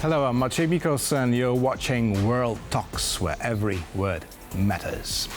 Hello, I'm Maciej Mikos and you're watching World Talks, where every word matters.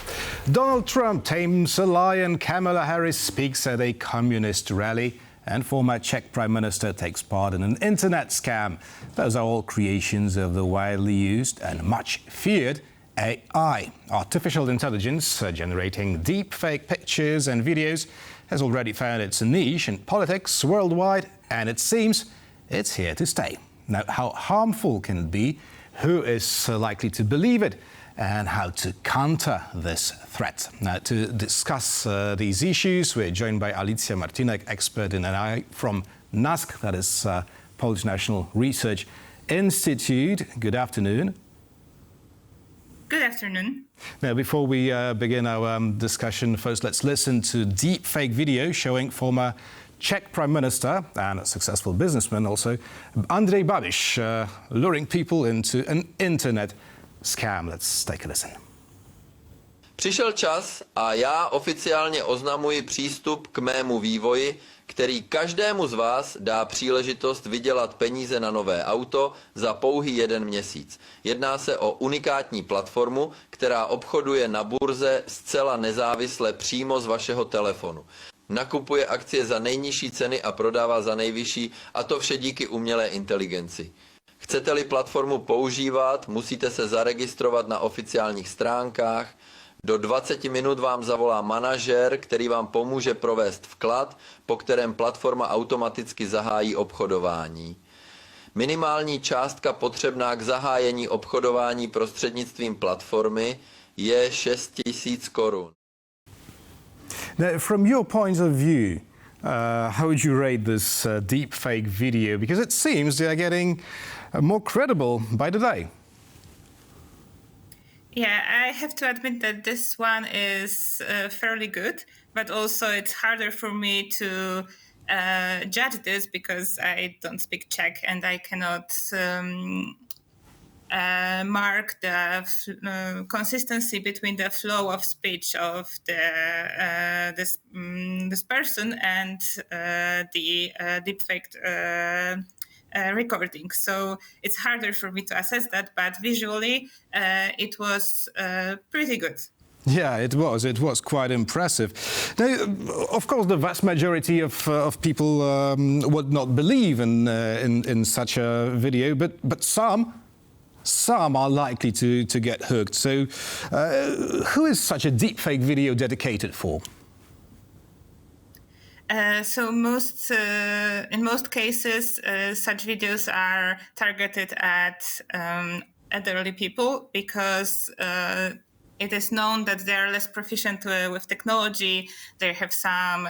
Donald Trump tames a lion, Kamala Harris speaks at a communist rally, and former Czech Prime Minister takes part in an internet scam. Those are all creations of the widely used and much feared AI. Artificial intelligence generating deepfake pictures and videos has already found its niche in politics worldwide, and it seems it's here to stay. Now, how harmful can it be? Who is likely to believe it? And how to counter this threat. Now, to discuss these issues, we're joined by Alicja Martinek, expert in AI from NASK, that is Polish National Research Institute. Good afternoon. Good afternoon. Now, before we begin our discussion, first let's listen to deepfake video showing former Czech Prime Minister and a successful businessman also, Andrej Babiš, luring people into an internet scam. Let's take a listen. Přišel čas a já oficiálně oznamuji přístup k mému vývoji, který každému z vás dá příležitost vydělat peníze na nové auto za pouhý 1 měsíc. Jedná se o unikátní platformu, která obchoduje na burze zcela nezávisle přímo z vašeho telefonu. Nakupuje akcie za nejnižší ceny a prodává za nejvyšší, a to vše díky umělé inteligenci. Chcete-li platformu používat, musíte se zaregistrovat na oficiálních stránkách. Do 20 minut vám zavolá manažer, který vám pomůže provést vklad, po kterém platforma automaticky zahájí obchodování. Minimální částka potřebná k zahájení obchodování prostřednictvím platformy je 6 000 korun. Now, from your point of view, how would you rate this deepfake video? Because it seems they are getting more credible by the day. Yeah, I have to admit that this one is fairly good, but also it's harder for me to judge this because I don't speak Czech and I cannot mark the consistency between the flow of speech of this person and the deepfake recording. So it's harder for me to assess that, but visually it was pretty good. Yeah, it was. It was quite impressive. Now, of course, the vast majority of people would not believe in such a video, but some are likely to get hooked. So who is such a deepfake video dedicated for? So in most cases, such videos are targeted at elderly people because it is known that they are less proficient with technology. They have some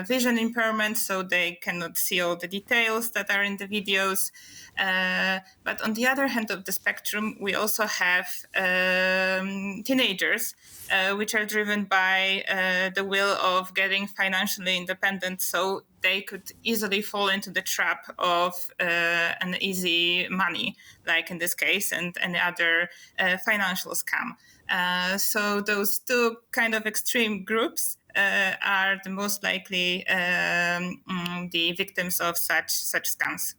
vision impairment, so they cannot see all the details that are in the videos. But on the other hand of the spectrum, we also have teenagers, which are driven by the will of getting financially independent, so they could easily fall into the trap of an easy money, like in this case, and any other financial scam. So those two kind of extreme groups are the most likely the victims of such scams.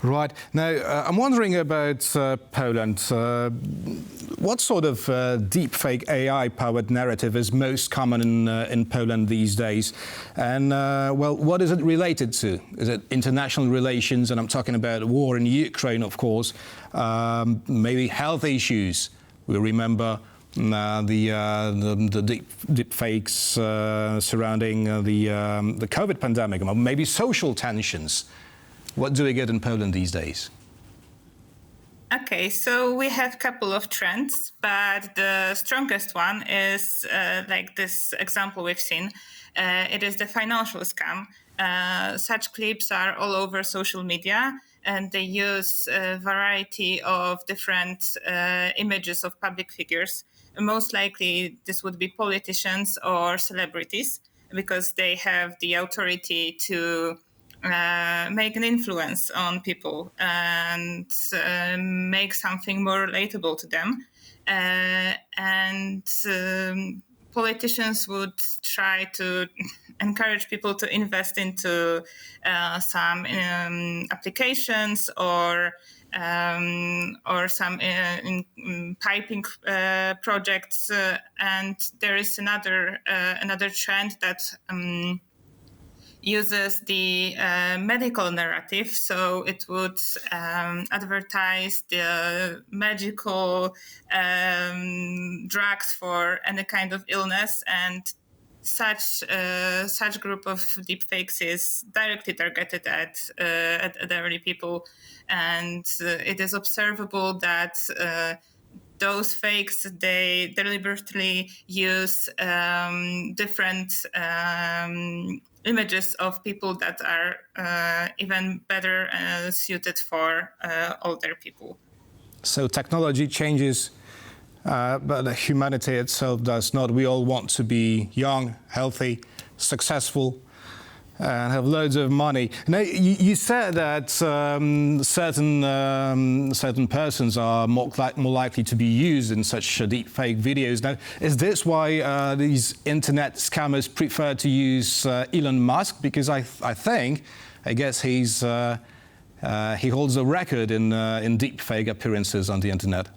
Right. Now, I'm wondering about Poland. What sort of deepfake AI-powered narrative is most common in Poland these days? And, well, what is it related to? Is it international relations? And I'm talking about war in Ukraine, of course. Maybe health issues. We remember the deepfakes surrounding the COVID pandemic, maybe social tensions. What do we get in Poland these days? Okay, so we have a couple of trends, but the strongest one is like this example we've seen. It is the financial scam. Such clips are all over social media, and they use a variety of different images of public figures. Most likely, this would be politicians or celebrities, because they have the authority to make an influence on people and make something more relatable to them. And politicians would try to encourage people to invest into some applications or or some piping projects. And there is another trend that uses the medical narrative. So it would advertise the magical drugs for any kind of illness, and such group of deepfakes is directly targeted at elderly people, and it is observable that those fakes, they deliberately use different images of people that are even better suited for older people. So technology changes, but humanity itself does not. We all want to be young, healthy, successful, and have loads of money. Now, you said that certain persons are more likely to be used in such deepfake videos. Now, is this why these internet scammers prefer to use Elon Musk? Because I guess he holds a record in deepfake appearances on the internet.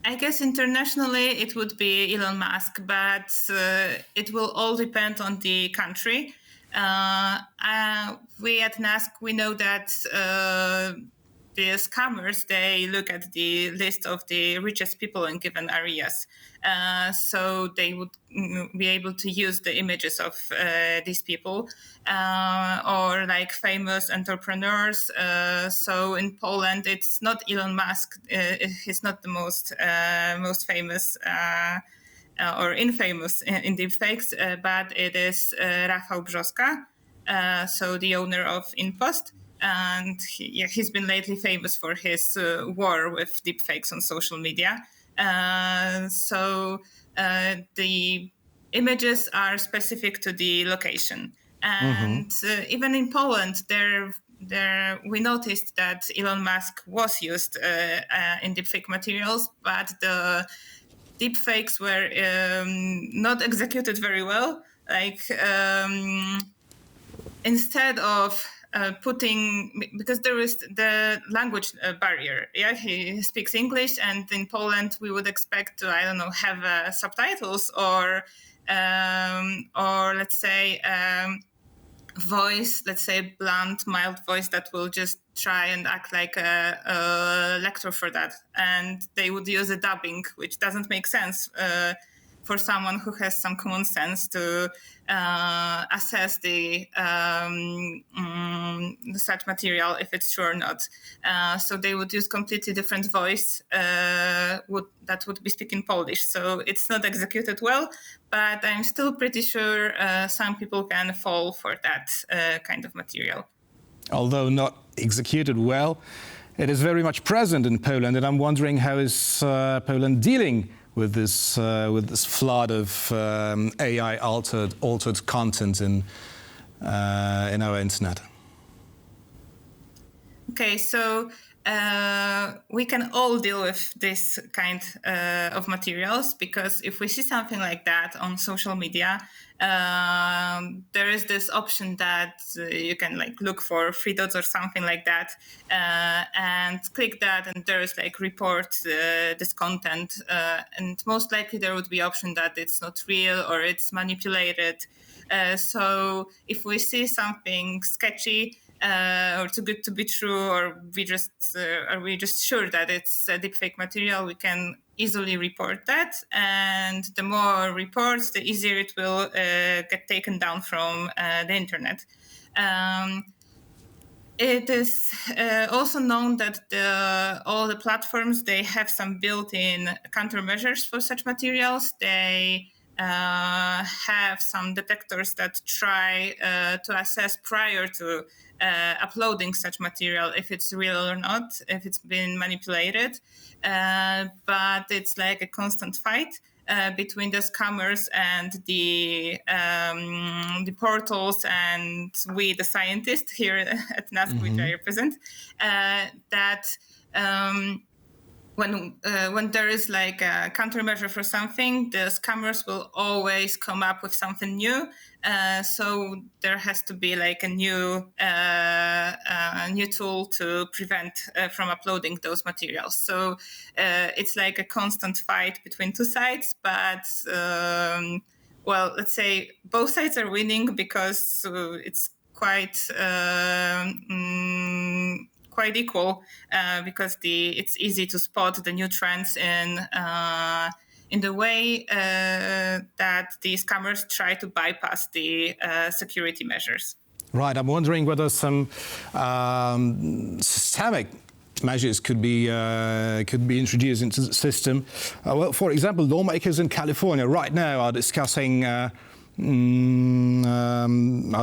I guess internationally it would be Elon Musk, but it will all depend on the country. We at NASK, we know that the scammers, they look at the list of the richest people in given areas. So they would be able to use the images of these people or like famous entrepreneurs. So in Poland, it's not Elon Musk. He's not the most famous or infamous in deepfakes, but it is Rafał Brzoska, so the owner of InPost. And he's been lately famous for his war with deepfakes on social media. So the images are specific to the location. And even in Poland, we noticed that Elon Musk was used in deepfake materials, but the deepfakes were not executed very well. Like instead of because there is the language barrier. Yeah, he speaks English, and in Poland we would expect to, I don't know, have subtitles or let's say voice, let's say blunt, mild voice that will just try and act like a lecturer for that, and they would use a dubbing, which doesn't make sense for someone who has some common sense to assess the such material, if it's true or not. So they would use completely different voice that would be speaking Polish. So it's not executed well, but I'm still pretty sure some people can fall for that kind of material. Although not executed well, it is very much present in Poland, and I'm wondering how is Poland dealing with this flood of AI altered content in our internet. Okay, so we can all deal with this kind of materials, because if we see something like that on social media, there is this option that you can like look for 3 dots or something like that, and click that, and there is like report this content, and most likely there would be option that it's not real or it's manipulated. So if we see something sketchy or too good to be true, or we just sure that it's a deepfake material, we can easily report that, and the more reports, the easier it will get taken down from the internet. It is also known that all the platforms, they have some built-in countermeasures for such materials. They have some detectors that try to assess prior to uploading such material if it's real or not, if it's been manipulated. But it's like a constant fight between the scammers and the portals and we, the scientists here at NASK, which I represent, that when there is like a countermeasure for something, the scammers will always come up with something new. So there has to be like a new tool to prevent from uploading those materials. So it's like a constant fight between two sides, but well, let's say both sides are winning because it's quite equal because it's easy to spot the new trends in the way that the scammers try to bypass the security measures. Right. I'm wondering whether some systemic measures could be introduced into the system. Well, for example, lawmakers in California right now are discussing. Are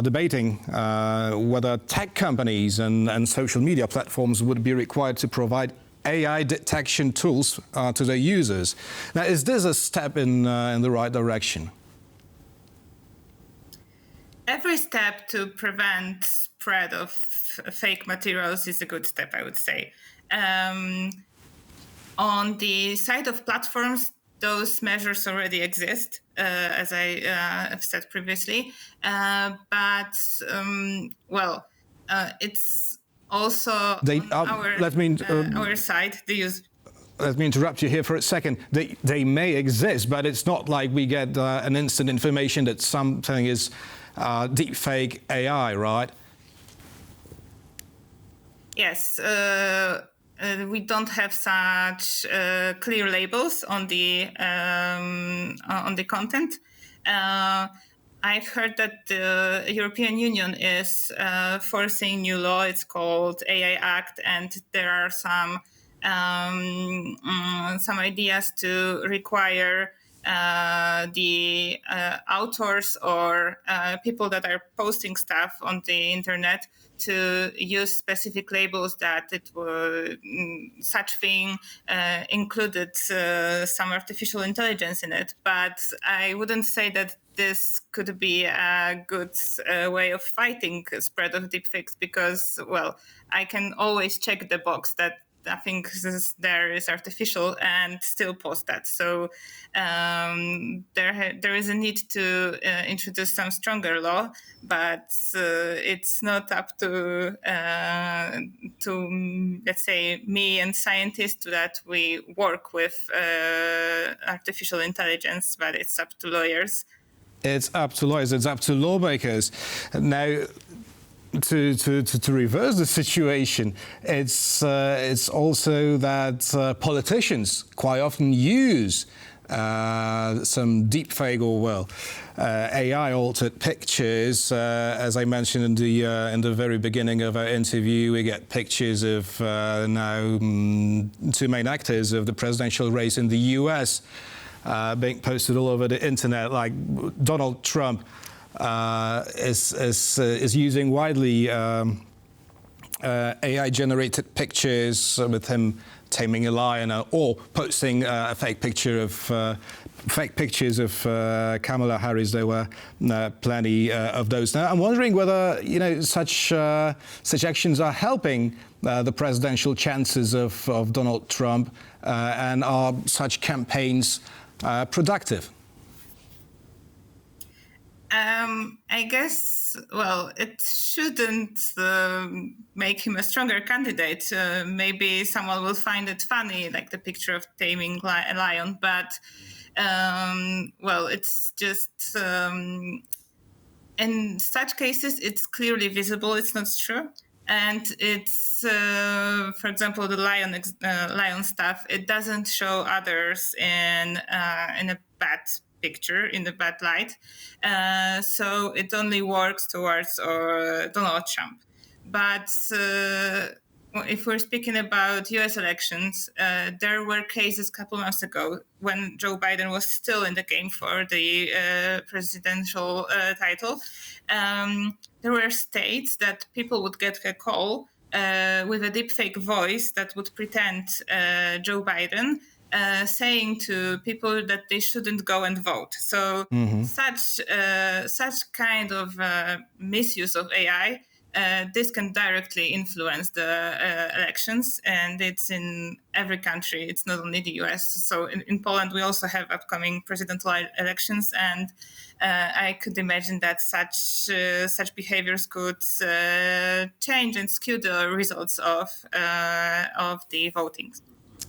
debating whether tech companies and social media platforms would be required to provide AI detection tools to their users. Now, is this a step in the right direction? Every step to prevent spread of fake materials is a good step, I would say. On the side of platforms, those measures already exist, as I have said previously. It's also on our side. Let me interrupt you here for a second. They may exist, but it's not like we get an instant information that something is deepfake AI, right? Yes. We don't have such clear labels on the content. I've heard that the European Union is forcing new law. It's called AI Act, and there are some ideas to require the authors or people that are posting stuff on the internet to use specific labels that such thing included some artificial intelligence in it. But I wouldn't say that this could be a good way of fighting spread of deepfakes because, well, I can always check the box that I think there is artificial and still post that. So there is a need to introduce some stronger law, but it's not up to let's say me and scientists that we work with artificial intelligence, but it's up to lawyers. It's up to lawyers. It's up to lawmakers. Now, to reverse the situation, it's also that politicians quite often use some deepfake or AI altered pictures. As I mentioned in the very beginning of our interview, we get pictures of now two main actors of the presidential race in the US being posted all over the internet, like Donald Trump. Is using widely AI-generated pictures with him taming a lion, or posting fake pictures of Kamala Harris. There were plenty of those. Now, I'm wondering whether such actions are helping the presidential chances of Donald Trump, and are such campaigns productive? I guess, well, it shouldn't make him a stronger candidate. Maybe someone will find it funny, like the picture of taming a lion, but, well, it's just, in such cases, it's clearly visible, it's not true. And it's, for example, the lion stuff, it doesn't show others in a bad picture, in the bad light, so it only works towards Donald Trump. But if we're speaking about US elections, there were cases a couple months ago when Joe Biden was still in the game for the presidential title. There were states that people would get a call with a deepfake voice that would pretend Joe Biden, saying to people that they shouldn't go and vote. So such kind of misuse of AI this can directly influence the elections, and it's in every country. It's not only the US. So in Poland, we also have upcoming presidential elections, and I could imagine that such behaviors could change and skew the results of the voting.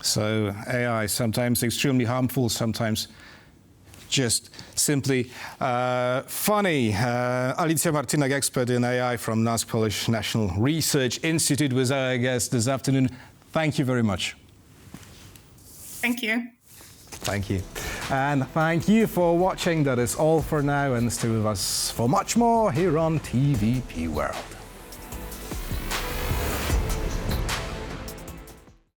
So AI sometimes extremely harmful, sometimes just simply funny. Alicja Martinek, expert in AI from NASK, Polish National Research Institute, was our guest this afternoon. Thank you very much. Thank you. Thank you. And thank you for watching. That is all for now, and stay with us for much more here on TVP World.